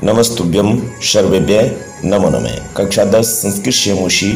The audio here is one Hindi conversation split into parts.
नमस्तुभ्यं सर्वेभ्य नमो नमः। कक्षा 10 संस्कृत शेमुषी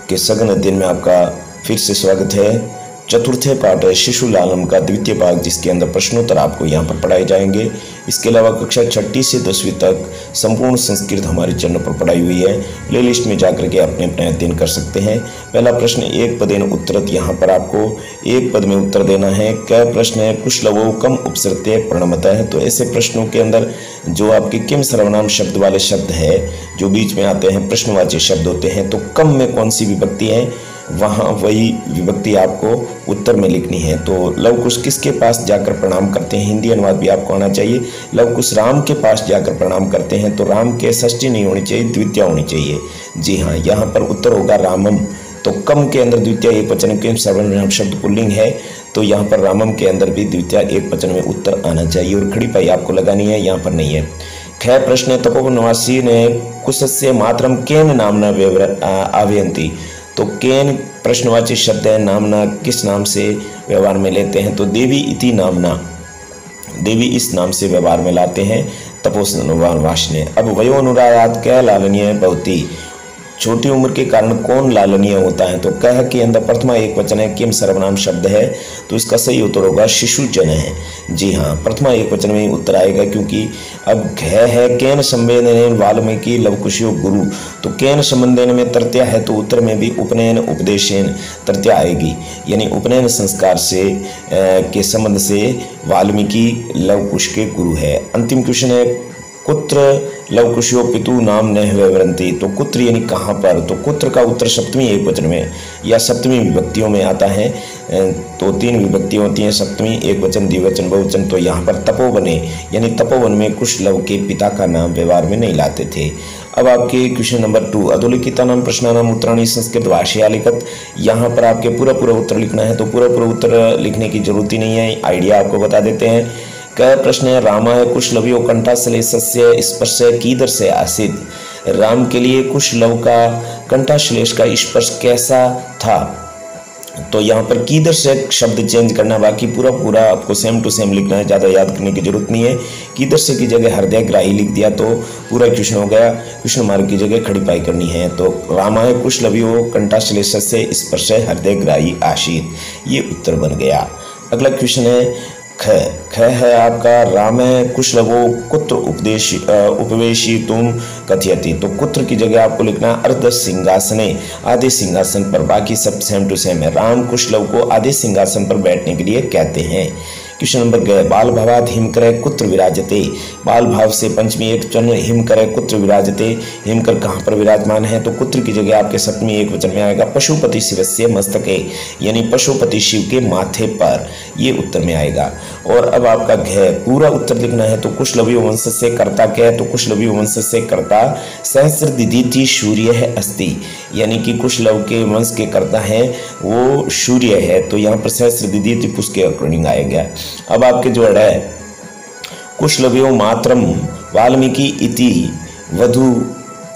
के सघन अध्ययन में आपका फिर से स्वागत है। चतुर्थ पाठ है शिशु लालम का द्वितीय भाग, जिसके अंदर प्रश्नोत्तर आपको यहाँ पर पढ़ाए जाएंगे। इसके अलावा कक्षा 6ठी से 10वीं तक संपूर्ण संस्कृत हमारे चैनल पर पढ़ाई हुई है। प्ले लिस्ट में जाकर के अपने अपने अध्ययन कर सकते हैं। पहला प्रश्न एक पदेन उत्तरत, यहाँ पर आपको एक पद में उत्तर देना है। क्या प्रश्न है? कुशलवो कम उपसर्गते प्रणमतः है। तो ऐसे प्रश्नों के अंदर जो आपके किम सर्वनाम शब्द वाले शब्द है जो बीच में आते हैं, प्रश्नवाची शब्द होते हैं, तो कम में कौन सी विभक्ति है, वहाँ वही विभक्ति आपको उत्तर में लिखनी है। तो लव कुश किसके पास जाकर प्रणाम करते हैं, हिंदी अनुवाद भी आपको आना चाहिए। लव कुश राम के पास जाकर प्रणाम करते हैं, तो राम के षष्ठी नहीं होनी चाहिए, द्वितीया होनी चाहिए। जी हाँ, यहाँ पर उत्तर होगा रामम। तो कम के अंदर द्वितीया एक वचन के सर्वनाम शब्द पुल्लिंग है, तो यहाँ पर रामम के अंदर भी द्वितीया एक वचन में उत्तर आना चाहिए। और खड़ी पाई आपको लगानी है, यहाँ पर नहीं है। ख प्रश्न तपोवनवासी ने कुशस्य मात्रम केन नामना आव्यंती। तो केन प्रश्नवाची शब्द है, नामना किस नाम से व्यवहार में लेते हैं, तो देवी इति नामना, देवी इस नाम से व्यवहार में लाते हैं तपोवनवासी ने। अब वयो अनुरायात क्या लालनीय भवती, छोटी उम्र के कारण कौन लालनीय होता है, तो कह के अंदर प्रथमा एक वचन है, किम सर्वनाम शब्द है, तो इसका सही उत्तर होगा शिशु जन है। जी हाँ, प्रथमा एक वचन में ही उत्तर आएगा, क्योंकि अब घ है केन संवेदन वाल्मीकि लवकुशो गुरु, तो केन संबंधन में तृतीया है, तो उत्तर में भी उपनयन उपदेशेन तृतीया आएगी, यानी उपनयन संस्कार से के संबंध से वाल्मीकि लवकुश के गुरु है। अंतिम क्वेश्चन है कुत्र लवकुशो पितु नाम न विवरंती, तो कुत्र यानी कहाँ पर, तो कुत्र का उत्तर सप्तमी एक वचन में या सप्तमी विभक्तियों में आता है। तो तीन विभक्तियाँ होती हैं, सप्तमी एक वचन द्विवचन बहुवचन। तो यहाँ पर तपोवने यानी तपोवन में कुशलव के पिता का नाम व्यवहार में नहीं लाते थे। अब आपके क्वेश्चन नंबर 2 अधोलिखिता नाम प्रश्नानाम उत्तराणी संस्कृत भाषया लिखत, यहाँ पर आपके पूरा उत्तर लिखना है। तो पूरा उत्तर लिखने की जरूरत ही नहीं है, आइडिया आपको बता देते हैं। क्या प्रश्न है? रामाय कुशलव्यो कंठाश्लेषस्य स्पर्श कीदृश आसीत्, राम के लिए कुशलव का कंठाश्लेष का स्पर्श कैसा था। तो यहाँ पर कीदृश शब्द चेंज करना, बाकी पूरा आपको सेम टू सेम लिखना है, ज़्यादा याद करने की जरूरत नहीं है। कीदृश की जगह हृदयग्राही लिख दिया तो पूरा क्वेश्चन हो गया। क्वेश्चन मार्क की जगह खड़ी पाई करनी है। तो रामाय कुशलव्यो कंठाश्लेषस्य स्पर्श हृदयग्राही आसीत्, ये उत्तर बन गया। अगला क्वेश्चन है ख है आपका राम कुशलवो कुत्र उपवेशी तुम कथयति, तो कुत्र की जगह आपको लिखना अर्ध सिंहासने, आधे सिंहासन पर। बाकी सब सेम टू सेम है। राम कुशलव को आधे सिंहासन पर बैठने के लिए कहते हैं। क्वेश्चन नंबर गए बाल भावाद हिमकर कुत्र विराजते, बाल भाव से पंचमी एक वचन हिमकर कुत्र विराजते, हिमकर कहाँ पर विराजमान है, तो कुत्र की जगह आपके सप्तमी एक वचन में आएगा पशुपति शिवस्य मस्तके, यानी पशुपति शिव के माथे पर, ये उत्तर में आएगा। और अब आपका घ पूरा उत्तर लिखना है। तो कुशलवी वंश से कर्ता क्या है, तो कुशलवी वंश से कर्ता सहस्र दिदिति सूर्य है अस्ति, यानी कि कुशलव के वंश के कर्ता है वो सूर्य है, तो यहाँ पर सहस्र दिदिति पुष के अकॉर्डिंग आएगा। अब आपके जो है कुशलव्यो मात्रम वाल्मीकि इति वधु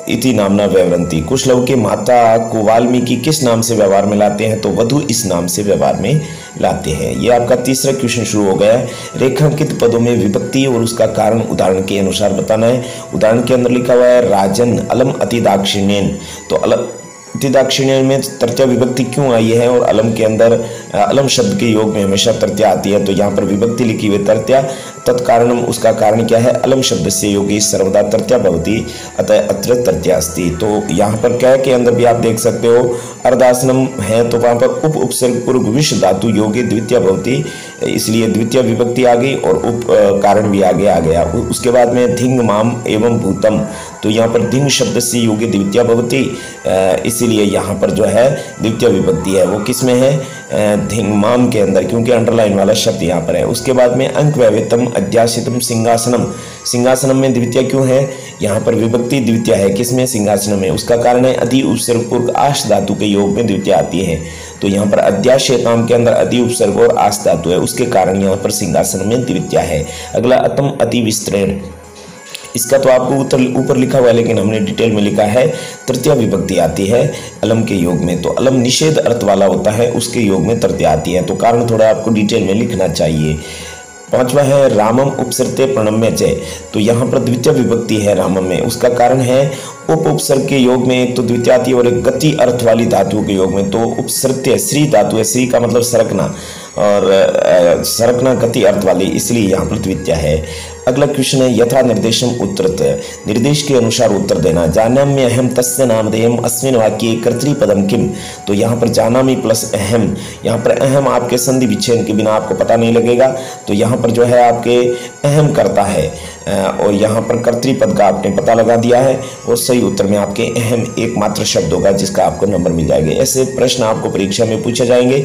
इति नामना व्यवरंती, कुशलव के माता को वाल्मीकि किस नाम से व्यवहार में लाते हैं, तो वधु इस नाम से व्यवहार में लाते हैं। ये आपका तीसरा क्वेश्चन शुरू हो गया है। रेखांकित पदों में विभक्ति और उसका कारण उदाहरण के अनुसार बताना है। उदाहरण के अंदर लिखा हुआ है राजन अलम अति दाक्षिण्यन, तो अलम अति दाक्षिण्यन में तृतीया विभक्ति क्यों आई है, और अलम के अंदर अलम शब्द के योग में हमेशा तृतीया आती है, तो यहाँ पर विभक्ति लिखी हुई तृतीया, तत्कारणम उसका कारण क्या है, अलम शब्द से योगी सर्वदा तृतीया भवति अतः अत्र तृतीया अस्ति। तो यहाँ पर क्या के अंदर भी आप देख सकते हो अर्धासनम है, तो वहाँ पर उप उपसर्ग पूर्व विष धातु योगी द्वितीया भवति, इसलिए द्वितीय विभक्ति आ गई और उप कारण भी आगे आ गया। उसके बाद में धिंग माम एवं भूतम, तो यहाँ पर धिंग शब्द से योगी द्वितीया भवति, इसीलिए यहाँ पर जो है द्वितीय विभक्ति है वो किस में है, धिंग माम के अंदर, क्योंकि अंडरलाइन वाला शब्द यहाँ पर है। उसके बाद में अंक वैवितम अध्यासितम सिंहासनम, सिंहासनम में द्वितीय क्यों है, यहाँ पर विभक्ति द्वितीय है किसमें, सिंहासनम में। उसका कारण है अधि उपसर्ग पूर्व आश धातु के योग में द्वितीय आती है, तो यहाँ पर अध्याशयताम के अंदर अधि उपसर्ग और आस धातु है, उसके कारण यहाँ पर सिंहासन में द्वितीय है। अगला अतम अति विस्तृण, इसका तो आपको ऊपर लिखा हुआ है, लेकिन हमने डिटेल में लिखा है तृतीय विभक्ति आती है अलम के योग में, तो अलम निषेध अर्थ वाला होता है, उसके योग में तृतीय आती है, तो कारण थोड़ा आपको डिटेल में लिखना चाहिए। पांचवा है रामम उपसर्ते प्रणम्य च। तो यहाँ पर द्वितीय विभक्ति है रामम में, उसका कारण है उपसर्ग के योग में एक तो द्वितीय आती है और एक गति अर्थ वाली धातुओं के योग में। तो उपसर्ग श्री धातु है, श्री का मतलब सरकना, और सरकना गति अर्थ वाली, इसलिए यहाँ पर द्वितीय है। अगला क्वेश्चन है यथा निर्देशम उत्तरत, निर्देश के अनुसार उत्तर देना। जानाम्य अहम तस्य नामधेयम अस्मिन् वाक्ये कर्तृपदम किम। तो यहाँ पर जानामि प्लस अहम, यहाँ पर अहम आपके संधि विच्छेदन के बिना आपको पता नहीं लगेगा, तो यहाँ पर जो है आपके अहम करता है, और यहाँ पर कर्तृपद का आपने पता लगा दिया है, और सही उत्तर में आपके अहम एकमात्र शब्द होगा जिसका आपको नंबर मिल जाएंगे। ऐसे प्रश्न आपको परीक्षा में पूछे जाएंगे।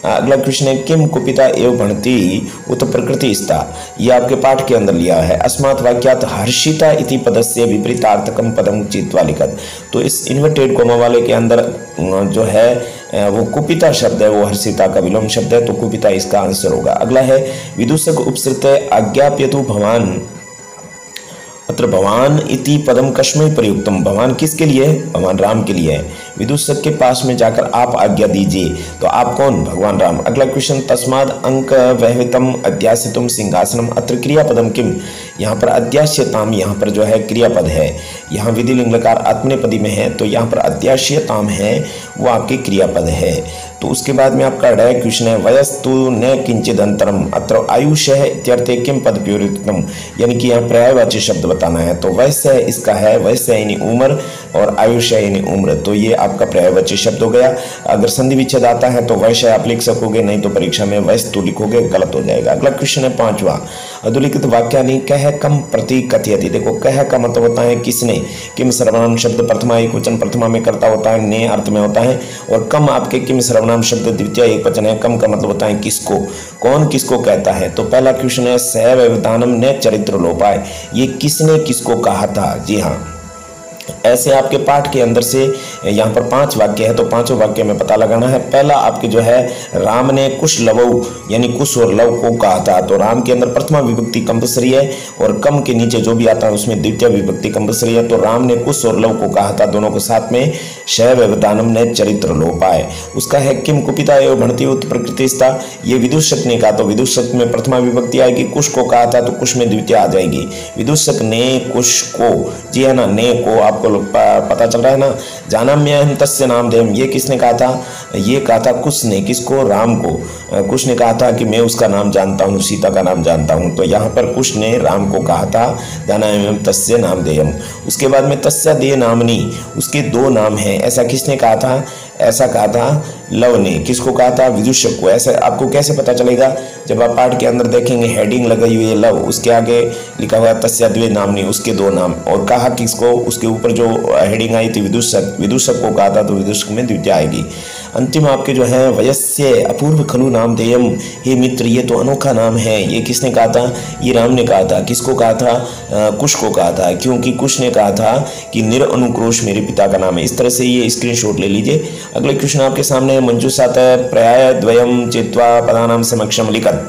अगला क्वेश्चन है किम कुपिता एवं भणति उत प्रकृति स्था। ये आपके पाठ के अंदर लिया है। अस्मात् वाक्यात् हर्षिता इति पदस्य विपरीतार्थकम पदम चित्वा लिखत। तो इस इन्वर्टेड कोमा वाले के अंदर जो है वो कुपिता शब्द है, वो हर्षिता का विलोम शब्द है, तो कुपिता इसका आंसर होगा। अगला है विदूषक उपसृत आज्ञाप्यतु भवान, अत्र भवान इति पदम कस्मै प्रयुक्तम। भवान किसके लिए है? भगवान राम के लिए है। विदूषक के पास में जाकर आप आज्ञा दीजिए, तो आप कौन? भगवान राम। अगला क्वेश्चन तस्माद अंक वहवितम अध्यास्यतुम सिंहासनम अत्र क्रियापदम किम। यहाँ पर अध्यास्यताम, यहाँ पर जो है क्रियापद है, यहाँ विधि लिंग लकार आत्मनेपदी में है, तो यहाँ पर अध्यास्यताम है वो आपके क्रियापद है। तो उसके बाद में आपका अगला क्वेश्चन है वयस्तु न किंचिद अंतरम अत्र आयुष है इत्यर्थे किम पद प्रयुक्तम। यानी कि यहाँ पर्यायवाची शब्द बताना है, तो वैश्य इसका है, वैश्य यानी उम्र, और आयुष यानी उम्र, तो ये आपका पर्यायवाची शब्द हो गया। अगर संधि विच्छेद आता है तो वैश्य आप लिख सकोगे, नहीं तो परीक्षा में वैस्तु लिखोगे, गलत हो जाएगा। अगला क्वेश्चन है पांचवा अधोलिखित वाक्यानि कह कम प्रति कथयति। देखो कह का मतलब होता है किसने, किम सर्वनाम शब्द प्रथमा एक वचन प्रथमा में करता होता है, ने अर्थ में होता है, और कम आपके किम सर्वनाम शब्द द्वितीय एक वचन है, कम का मतलब होता है किसको, कौन किसको कहता है। तो पहला क्वेश्चन है सह व्यवधानम ने चरित्र लोपाय, ये किसने किसको कहा था। जी हाँ, ऐसे आपके पाठ के अंदर से यहाँ पर 5 वाक्य है, तो पांचों वाक्य में पता लगाना है। पहला आपके जो है राम ने कुश लवऊ यानी कुश और लव को कहा था, तो राम के अंदर प्रथमा विभक्ति कंपल्सरी है, और कम के नीचे जो भी आता है उसमें द्वितीय विभक्ति कंपल्सरी है। तो राम ने कुश और लव को कहा था, दोनों को साथ में शय व्यवधानम ने चरित्र लोपाय। उसका है किम कुपिता एवं भणति उत प्रकृतिस्था, ये विदूषक ने कहा, तो विदूषक में प्रथमा विभक्ति आएगी। कुश को कहा था तो कुश में द्वितीय आ जाएगी। विदूषक ने कुश को, जी है ना, ने को आपको पता चल रहा है ना। जानाम्य हम तस्य नामधेयम, ये किसने कहा था, ये कहा था कुश ने, किसको, राम को। कुश ने कहा था कि मैं उसका नाम जानता हूँ, सीता का नाम जानता हूँ, तो यहाँ पर कुश ने राम को कहा था जानाम्य तस्य नामधेयम। उसके बाद में तस्या दे नामनी, उसके 2 नाम हैं, ऐसा किसने कहा था, ऐसा कहा था लव ने। किसको कहा था, विदूषक को। ऐसे आपको कैसे पता चलेगा, जब आप पाठ के अंदर देखेंगे हेडिंग लगाई हुई है लव, उसके आगे लिखा हुआ है तस्या द्वे नामनी, उसके 2 नाम, और कहा किसको, उसके ऊपर जो हेडिंग आई थी विदूषक, विदूषक को कहा था, तो विदूषक में द्वितीय आएगी। अंतिम आपके जो है वयस्य अपूर्व खलु नामधेयम, हे मित्र ये तो अनोखा नाम है, ये किसने कहा था, ये राम ने कहा था। किसको कहा था, कुश को कहा था, क्योंकि कुश ने कहा था कि निरअनुक्रोश मेरे पिता का नाम है। इस तरह से ये स्क्रीनशॉट ले लीजिए। अगले क्वेश्चन आपके सामने मंजूषात पर्याय द्वयम चित्वा पदानाम समक्षम लिखत।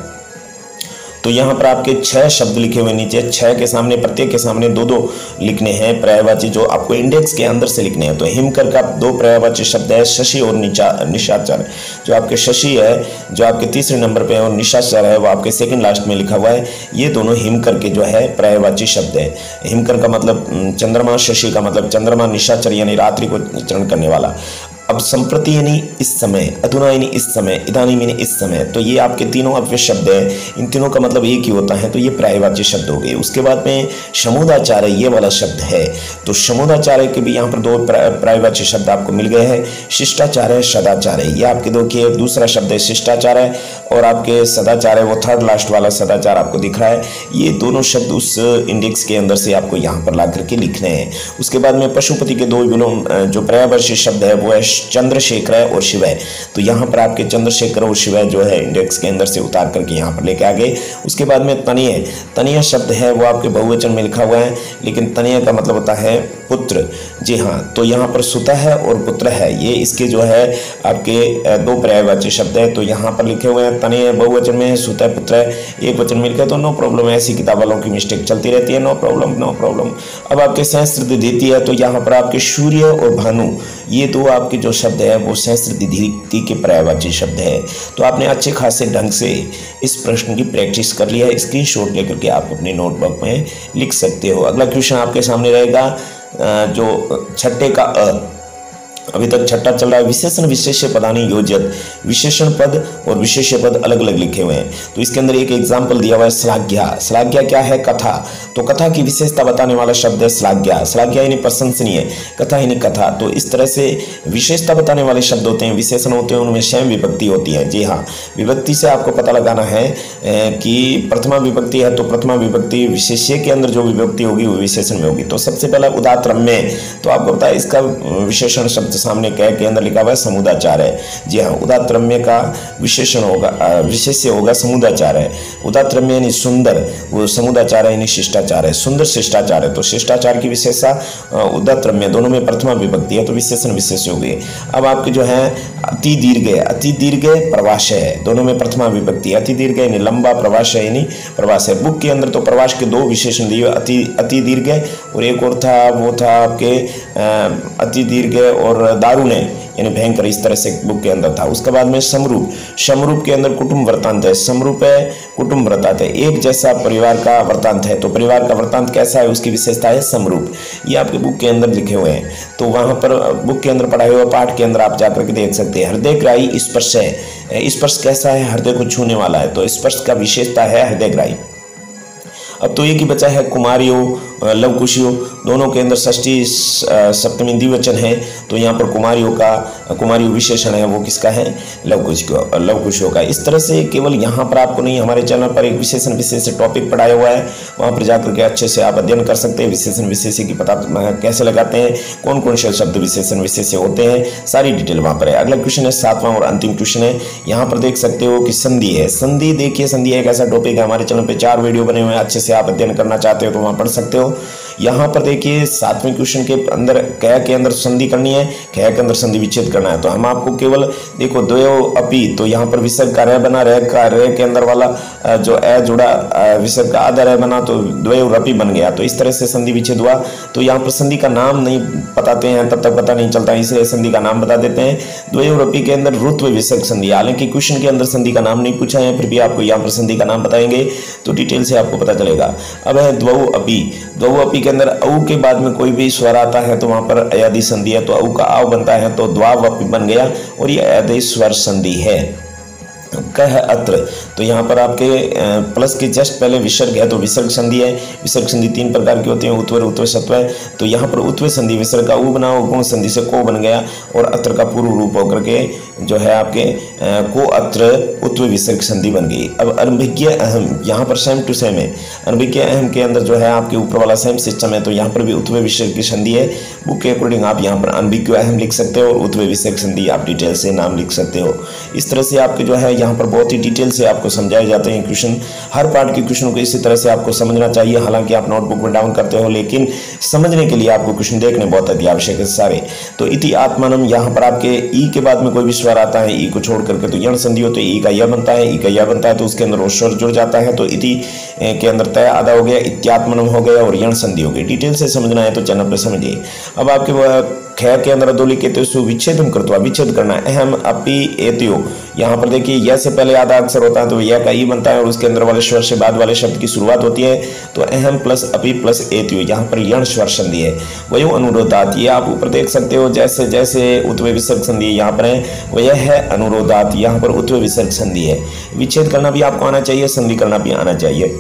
तो यहाँ पर आपके 6 शब्द लिखे हुए नीचे, 6 के सामने, प्रत्येक के सामने 2-2 लिखने हैं पर्यायवाची, जो आपको इंडेक्स के अंदर से लिखने हैं। तो हिमकर का 2 पर्यायवाची शब्द है, शशि और निशाचर। जो आपके शशि है जो आपके तीसरे नंबर पे है, और निशाचर है वो आपके सेकंड लास्ट में लिखा हुआ है। ये दोनों हिमकर के जो है पर्यायवाची शब्द है। हिमकर का मतलब चंद्रमा, शशि का मतलब चंद्रमा, निशाचर यानी रात्रि को चरण करने वाला। अब संप्रति यानी इस समय, अधुना यानी इस समय, इदानीम यानी इस समय, तो ये आपके तीनों अव्यय शब्द हैं, इन तीनों का मतलब एक ही होता है, तो ये पर्यायवाची शब्द हो गए। उसके बाद में शमुदाचार्य ये वाला शब्द है, तो शमुदाचार्य के भी यहाँ पर 2 पर्यायवाची शब्द आपको मिल गए हैं, शिष्टाचार्य, सदाचार्य। ये आपके देखिए दूसरा शब्द है शिष्टाचार्य, और आपके सदाचार्य वो थर्ड लास्ट वाला सदाचार आपको दिख रहा है। ये दोनों शब्द उस इंडेक्स के अंदर से आपको यहाँ पर ला करके लिखने हैं। उसके बाद में पशुपति के 2 विलोम जो पर्यायवाची शब्द है वो है चंद्रशेखर है और शिवय। तो यहाँ पर आपके चंद्रशेखर और शिवय जो है इंडेक्स के अंदर से उतार करके यहाँ पर लेके आ गए। उसके बाद में तनीय, तनीय शब्द है वो आपके बहुवचन में लिखा हुआ है, लेकिन तनीय का मतलब होता है पुत्र। जी हाँ, तो यहाँ पर सुता है और पुत्र है, ये इसके जो है आपके 2 पर्यायवाची शब्द है। तो यहाँ पर लिखे हुए हैं आवश्यकता नहीं है। बहुवचन में सुत है, पुत्र है, एक वचन मिलकर तो नो प्रॉब्लम है। ऐसी किताब वालों की मिस्टेक चलती रहती है, नो प्रॉब्लम नो प्रॉब्लम। अब आपके सहस्त्र दीप्ति है, तो यहाँ पर आपके सूर्य और भानु ये दो आपके जो शब्द है वो सहस्त्र दीप्ति के पर्यायवाची शब्द है। तो आपने अच्छे खासे ढंग से इस प्रश्न की प्रैक्टिस कर लिया है। स्क्रीनशॉट लेकर के आप अपने नोटबुक में लिख सकते हो। अगला क्वेश्चन आपके सामने रहेगा जो छठे का अ, अभी तक छठा चल रहा है। विशेषण विशेष्य पदानि योजयत, विशेषण पद और विशेष्य पद अलग अलग लिखे हुए हैं। तो इसके अंदर एक एग्जाम्पल दिया हुआ है श्लाघ्या। श्लाघ्या क्या है? कथा। तो कथा की विशेषता बताने वाला शब्द है श्लाघ्या। श्लाघ्या यानी प्रशंसनीय, कथा यानी कथा। तो इस तरह से विशेषता बताने वाले शब्द होते हैं, विशेषण होते हैं, उनमें स्वयं विभक्ति होती है। जी हाँ, विभक्ति से आपको पता लगाना है कि प्रथमा विभक्ति है तो प्रथमा विभक्ति विशेष्य के अंदर जो विभक्ति होगी वो विशेषण में होगी। तो सबसे पहला उदात्त रम्य, तो आपको पता है इसका विशेषण शब्द सामने क के अंदर लिखा हुआ है समुदाचार है। जी हाँ, उदात्त रम्य का विशेषण होगा, विशेष्य होगा समुदाचार है। उदात्त रम्य यानी सुंदर, वो समुदाचार है यानी शिष्टाचार है। सुंदर शिष्टाचार है, तो शिष्टाचार की विशेषता उदात्त रम्य, दोनों में प्रथमा विभक्ति है तो विशेषण विशेष्य हो गई। अब आपके जो है अति दीर्घ, अति दीर्घ प्रवास है, दोनों में प्रथमा विभक्ति है। अति दीर्घ यानी लंबा, प्रवास है यानी प्रवास है। बुक के अंदर तो प्रवास के दो विशेषण दिए, अति दीर्घ और एक और था, वो था आपके अति दीर्घ और दारुण यानी भयंकर, इस तरह से बुक के अंदर था। उसके बाद में समरूप, समरूप के अंदर कुटुंब वृत्तांत है। समरूप है, कुटुंब वृत्तांत है, एक जैसा परिवार का वृत्तांत है। तो परिवार का वृत्तांत कैसा है उसकी विशेषता है समरूप। ये आपके बुक के अंदर लिखे हुए हैं, तो वहां पर बुक के अंदर पढ़ाए हुए पाठ के अंदर आप जाकर के देख सकते हैं। हृदयग्राही स्पर्श है, स्पर्श कैसा है? हृदय को छूने वाला है, तो स्पर्श का विशेषता है हृदयग्राही। अब तो एक ही बचा है कुमारियों, लवकुशियों, दोनों के अंदर षष्ठी सप्तमी द्विवचन है। तो यहाँ पर कुमारियों का, कुमारियों विशेषण है वो किसका है? लवकुशियों का। इस तरह से केवल यहाँ पर आपको नहीं, हमारे चैनल पर एक विशेषण विशेष टॉपिक पढ़ाया हुआ है, वहाँ पर जाकर के अच्छे से आप अध्ययन कर सकते हैं। विशेषण विशेष्य की पता कैसे लगाते हैं, कौन कौन से शब्द विशेषण विशेष्य होते हैं, सारी डिटेल वहाँ पर है। अगला क्वेश्चन है 7वां और अंतिम क्वेश्चन है। यहाँ पर देख सकते हो कि संधि है। संधि देखिए, संधि एक ऐसा टॉपिक है, हमारे चैनल पर 4 वीडियो बने हुए हैं, अच्छे से आप अध्ययन करना चाहते हो तो वहाँ पढ़ सकते हो। यहाँ पर देखिए 7वें क्वेश्चन के अंदर क के अंदर संधि करनी है, ख के अंदर संधि विच्छेद करना है। तो हम आपको केवल देखो द्वयो अपि, तो यहाँ पर विसर्ग का रह बना, रह का रह के अंदर वाला जो ए जुड़ा विसर्ग का आधा रह बना, तो द्वयो अपि बन गया। तो इस तरह से संधि विच्छेद हुआ। तो यहाँ पर संधि का नाम नहीं बताते हैं, तब तक पता नहीं चलता, इसलिए संधि का नाम बता देते हैं। द्वयो अपि के अंदर रुत्व विसर्ग संधि, हालांकि क्वेश्चन के अंदर संधि का नाम नहीं पूछा है, फिर भी आपको यहाँ पर संधि का नाम बताएंगे तो डिटेल से आपको पता चलेगा। अब है द्वौ अपि। द्वौ अपि के अंदर औ के बाद में कोई भी स्वर आता है तो वहां पर अयादि संधि है, तो औ का आव बनता है तो द्वावपि बन गया और ये अयादि स्वर संधि है। कह अत्र, तो यहाँ पर आपके प्लस के जस्ट पहले विसर्ग है तो विसर्ग संधि है। विसर्ग संधि 3 प्रकार की होती है, उत्वर, उत्वर, सत्वय। तो यहाँ पर उत्वर संधि विसर्ग का उ बना, गुण संधि से को बन गया और अत्र का पूर्व रूप होकर के जो है आपके को अत्र उत्व विसर्ग संधि बन गई। अब अनभिज्ञ अहम, यहाँ पर सेम टू सेम है। अनभिज्ञ अहम के अंदर जो है आपके ऊपर वाला सेम सिस्टम है, तो यहाँ पर भी उत्व विसर्ग की संधि है। बुक के अकॉर्डिंग आप यहाँ पर अनभिज्ञ अहम लिख सकते हो और उत्व विसर्ग संधि आप डिटेल से नाम लिख सकते हो। इस तरह से आपके जो है यहाँ पर बहुत ही डिटेल से आपको समझाए जाते हैं क्वेश्चन। हर पार्ट के क्वेश्चन को इसी तरह से आपको समझना चाहिए। हालांकि आप नोटबुक में डाउन करते हो, लेकिन समझने के लिए आपको क्वेश्चन देखने बहुत अति आवश्यक है सारे। तो इति आत्मानम, यहाँ पर आपके ई के बाद में कोई भी स्वर आता है, ई को छोड़ करके तो यण संधि हो, तो ई का यह बनता है, ई का यह बनता है, तो उसके अंदर स्वर जुड़ जाता है। तो इति के अंदर तय आधा हो गया, इत्यात्मनम हो गया और यण संधि हो गई। डिटेल से समझना है तो चैनल पर समझिए। अब आपके ख के अंदर अधोलिखित विच्छेदम कृत्वा, विच्छेद करना। अहम अपि एत्यो, यहाँ पर देखिए यह से पहले आधा अक्षर होता है तो यह का ई बनता है और उसके अंदर वाले स्वर से बाद वाले शब्द की शुरुआत होती है। तो अहम प्लस अपि प्लस एत्यो, यहाँ पर यण स्वर संधि है। वयो अनुरोधात, ये आप ऊपर देख सकते हो जैसे जैसे उत्व विसर्ग संधि यहाँ पर है, वह है अनुरोधात, यहाँ पर उत्व विसर्ग संधि है। विच्छेद करना भी आपको आना चाहिए, संधि करना भी आना चाहिए।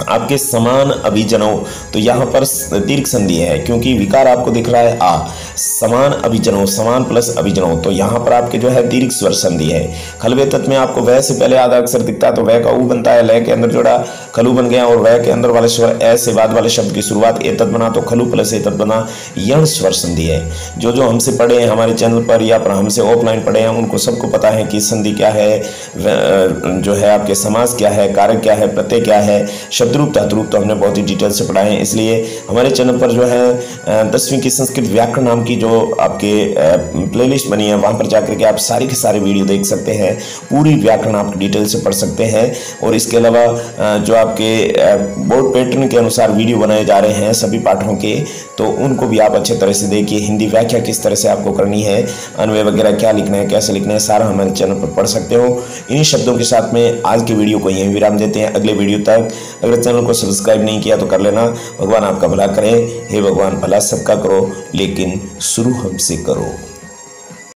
आपके समान अभिजनों, तो यहाँ पर दीर्घ संधि है क्योंकि विकार आपको दिख रहा है आ। समान अभिजनों, समान प्लस अभिजनों, तो यहाँ पर आपके जो है दीर्घ स्वर संधि है। खलवे तत्व में आपको वह से पहले आधा अक्षर दिखता है तो वह का उ बनता है, लय के अंदर जोड़ा खलु बन गया और वह के अंदर वाले स्वर ए से बाद वाले शब्द की शुरुआत ए तत् बना, तो खलु प्लस ए तत् बना, यण स्वर संधि है। जो हमसे पढ़े हैं हमारे चैनल पर या पर हमसे ऑफलाइन पढ़े हैं उनको सबको पता है कि संधि क्या है, जो है आपके समास क्या है, कारक क्या है, प्रत्यय क्या है, शब्दरूप धातुरूप तो हमने बहुत ही डिटेल से पढ़ाए हैं, इसलिए हमारे चैनल पर जो है 10वीं की संस्कृत व्याकरण नाम की जो आपके प्लेलिस्ट बनी है, वहाँ पर जाकर के आप सारी के सारे वीडियो देख सकते हैं, पूरी व्याकरण आप डिटेल से पढ़ सकते हैं। और इसके अलावा जो आपके बोर्ड पैटर्न के अनुसार वीडियो बनाए जा रहे हैं सभी पाठों के, तो उनको भी आप अच्छे तरह से देखिए। हिंदी व्याख्या किस तरह से आपको करनी है, अन्वय वगैरह क्या लिखना है, कैसे लिखना है, सारा हमारे चैनल पर पढ़ सकते हो। इन्हीं शब्दों के साथ में आज की वीडियो को यहीं विराम देते हैं। अगले वीडियो तक अगर चैनल को सब्सक्राइब नहीं किया तो कर लेना। भगवान आपका भला करे। हे भगवान, भला सबका करो लेकिन शुरू हमसे करो।